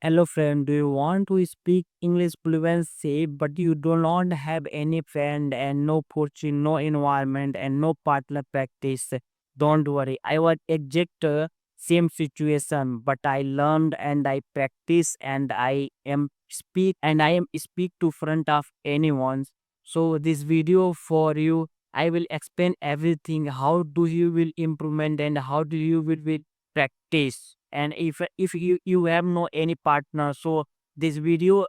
Hello friend, do you want to speak English fluency but you do not have any friend and no coaching, no environment and no partner practice? Don't worry, I was exact same situation, but I learned and I practice and I am speak to front of anyone. So this video for you, I will explain everything. How do you will implement and how do you will practice, and if you have no any partner, so this video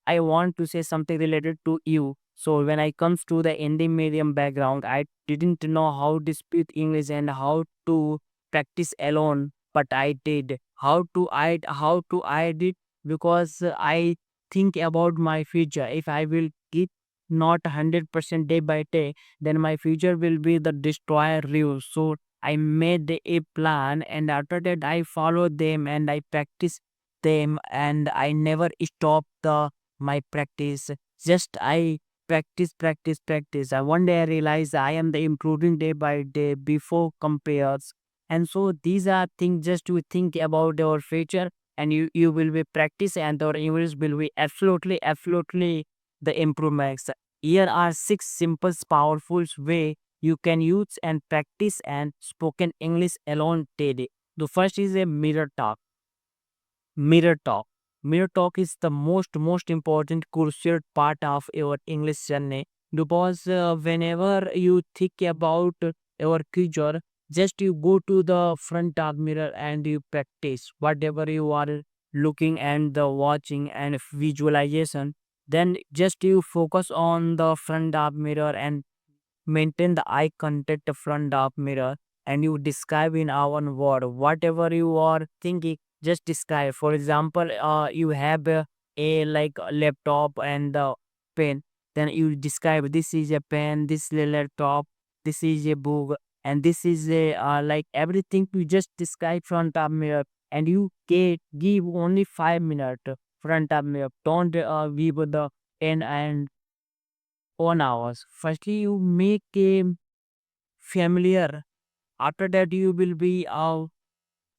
I want to say something related to you. So when I comes to the Indian medium background, I didn't know how to speak English and how to practice alone, but I did. How to I did because I think about my future. If I will keep not 100% day by day, then my future will be the destroyer rule. So I made a plan, and after that I followed them and I practice them, and I never stop the my practice. Just I practice. One day I realized I am the improving day by day before compares. And so these are things just to think about your future, and you will be practice and your English will be absolutely the improvements. Here are six simple powerful way you can use and practice and spoken English alone daily. The first is a mirror talk. Mirror talk. Mirror talk is the most important crucial part of your English journey, because whenever you think about your future, just you go to the front of mirror and you practice whatever you are looking and the watching and visualization. Then just you focus on the front of mirror and maintain the eye contact front of mirror, and you describe in our word whatever you are thinking. Just describe. For example, you have a like a laptop and the pen. Then you describe, this is a pen, this is a laptop, this is a book, and this is a like everything. You just describe front of mirror, and you give only 5 minutes front of mirror. Don't give the 10 and 1 hours. Firstly, you make a familiar. After that, you will be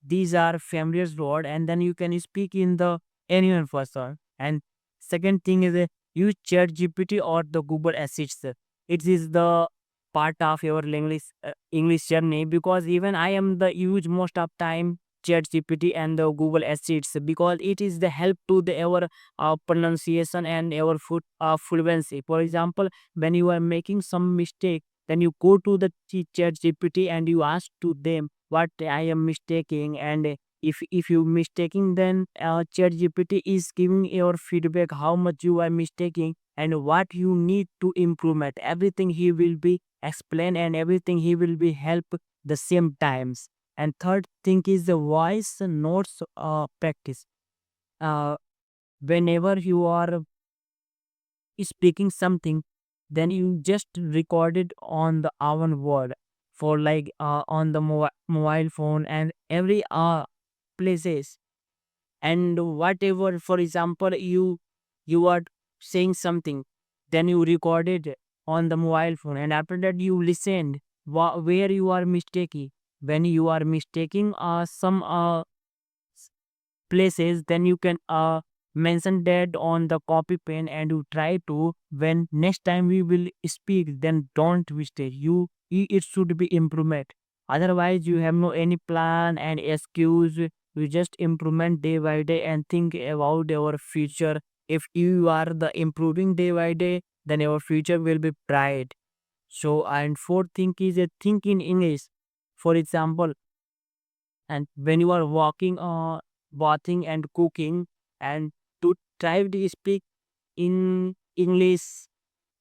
these are familiar word, and then you can speak in the anyone person. And second thing is use Chat GPT or the Google Assistant. It is the part of your English journey, because even I am the use most of time Chat GPT and the Google Assistant, because it is the help to the our pronunciation and our fluency. For example, when you are making some mistake, then you go to the Chat GPT and you ask to them what I am mistaking, and if you mistaking, then ChatGPT is giving your feedback how much you are mistaking and what you need to improvement. Everything he will be explain and everything he will be help the same times. And third thing is the voice notes practice. Uh, Whenever you are speaking something, then you just record it on the own word, for like on the mobile phone and every places. And whatever, for example, you are saying something, then you record it on the mobile phone, and after that you listened where you are mistaking. When you are mistaking some places, then you can mention that on the copy pen, and you try to, when next time we will speak, then don't mistake you. It should be improvement. Otherwise you have no any plan and excuse. You just improvement day by day and think about your future. If you are the improving day by day, then your future will be bright. So, and fourth thing is a think in English. For example, and when you are walking bathing and cooking, and to try to speak in English,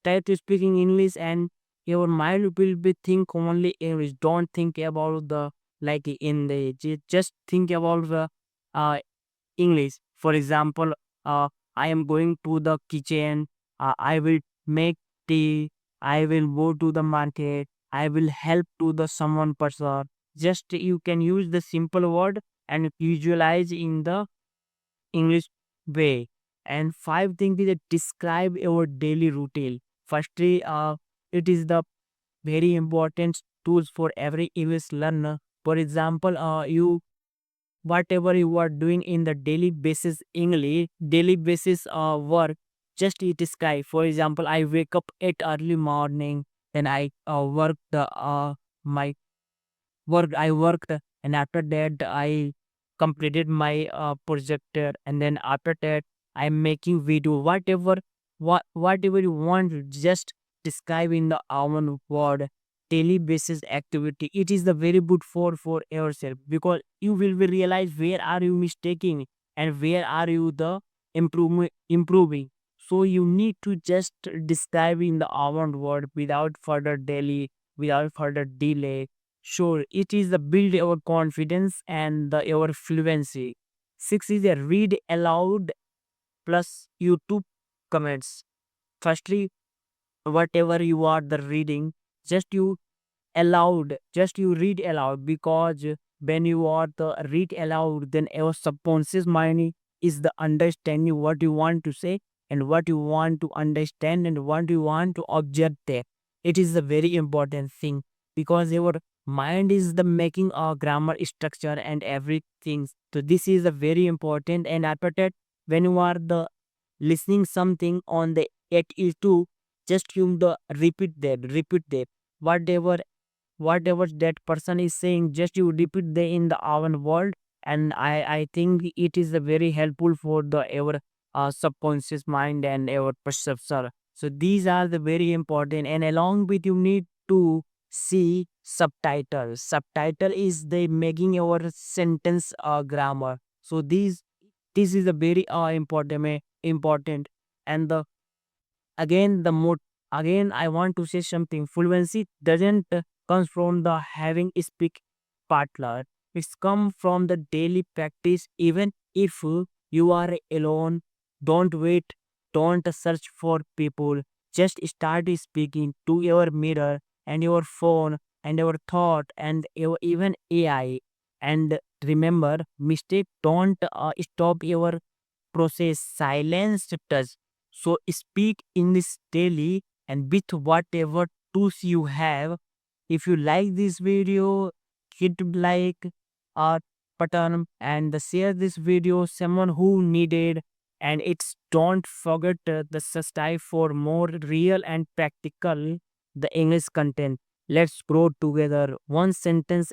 try to speak in English, and your mind will be think only English. Don't think about the like in the just think about the uh English. For example, I am going to the kitchen, I will make tea, I will go to the market, I will help to the someone person. Just you can use the simple word and visualize in the English way. And five things is that describe your daily routine. Firstly, it is the very important tools for every English learner. For example, you whatever you are doing in the daily basis English, daily basis work, just it is sky. For example, I wake up at early morning, then I work the my work I worked, and after that I completed my project, and then after that I'm making video. Whatever you want, just describe in the own word daily basis activity. It is the very good for yourself, because you will be realize where are you mistaking and where are you the improving. So you need to just describe in the own word without further delay, without further delay. Sure, it is the build our confidence and our fluency. Six is a read aloud plus YouTube comments. Firstly, whatever you are the reading, just you aloud, just you read aloud, because when you are the read aloud, then our subconscious mind is the understanding what you want to say and what you want to understand and what you want to observe there. It is a very important thing, because our mind is the making a grammar structure and everything. So this is a very important. And after that, when you are the listening something on the at E2, just you the repeat that whatever that person is saying, just you repeat the in the own word. And I think it is a very helpful for the our subconscious mind and our perception. So these are the very important, and along with you need to see subtitles. Subtitle is the making our sentence grammar. So this is a very important. And the again the more again I want to say something. Fluency doesn't comes from the having speak partner. It's come from the daily practice. Even if you are alone, don't wait, don't search for people. Just start speaking to your mirror and your phone and your thought and your even AI. And remember, mistake don't stop your process. Silence does. So speak in this daily and with whatever tools you have. If you like this video, hit like or button and share this video someone who needed. And it's don't forget the subscribe for more real and practical the English content. Let's grow together one sentence